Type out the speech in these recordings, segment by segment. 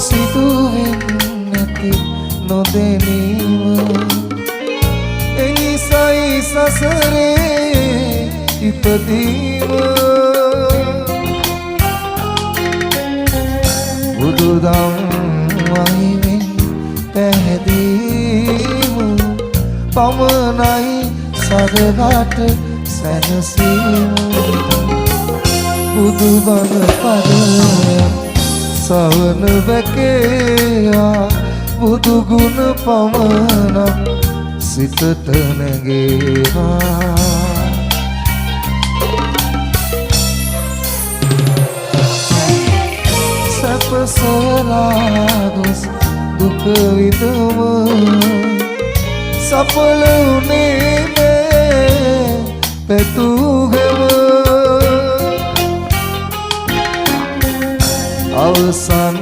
සිදුවෙන්නේ නැති නොදැනීම එනිසයි සසරේ ඉපදීම බුදුදම් වහිමින් පැහැදීම පමණයි සදවට සැනසීම බුදුබණ පදයක් සවන වැකේයා බුදුගුණ පමණක් සිතට නැගේවා සැපසලා ගොස් දුක විඳම සඵල වුණේ නෑ පැතුගෙම අවසන්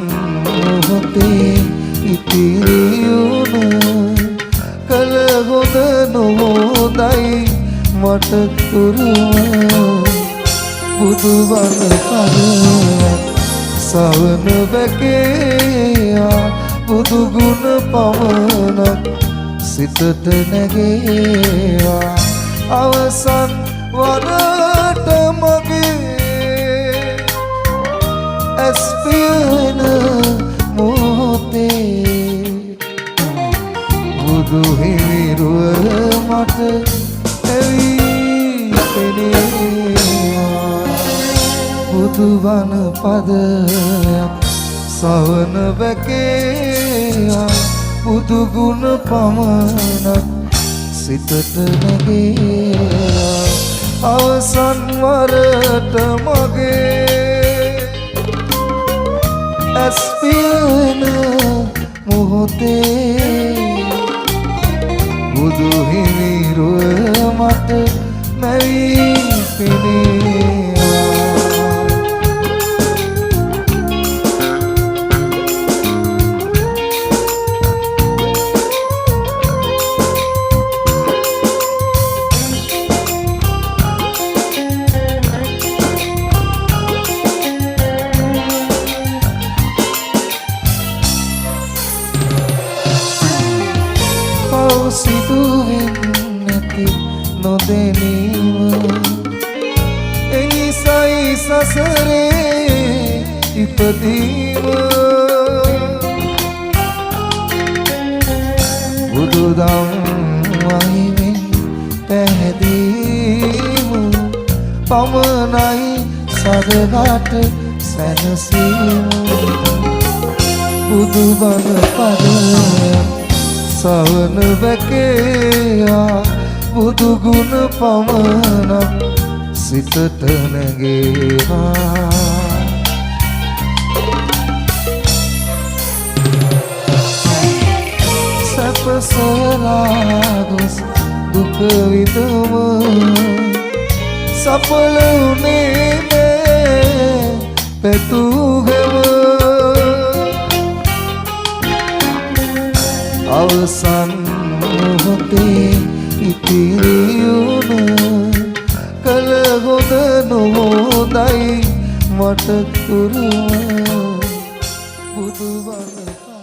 මොහොතේ ඉතිරියුණ කල හොඳ නොහොඳයි මට උරුම බුදුබණ පදයක් සවන වැකේයා බුදුගුණ පමණක් සිතට නැගේවා අවසන් වරට මගේ ඇස් පියන මොහොතේ බුදු හිමිරුව මට ඇවී පෙනේවා බුදුබණ පදයක් සවන වැකේයා බුදුගුණ පමණක් සිතට නැගේවා අවසන් වරට මගේ ඇස් පියන මොහොතේ බුදු හිමිරුව මට නැවී පෙනේවා සිදුවෙන්නේ නැති නොදැනීම එනිසයි සසරේ ඉපදීම බුදුදම් වහිමින් පැහැදීම පමණයි සදවට සැනසීම බුදුබණ පදයක් සවන වැකේයා බුදුගුණ පමණක් සිතට නැගේවා සැපසලා ගොස් දුක විඳම සඵල වුණේ නෑ පැතුගෙම අවසන් මොහොතේ ඉතිරියුණ කල හොඳ නොහොඳයි මට උරුම බුදුබණ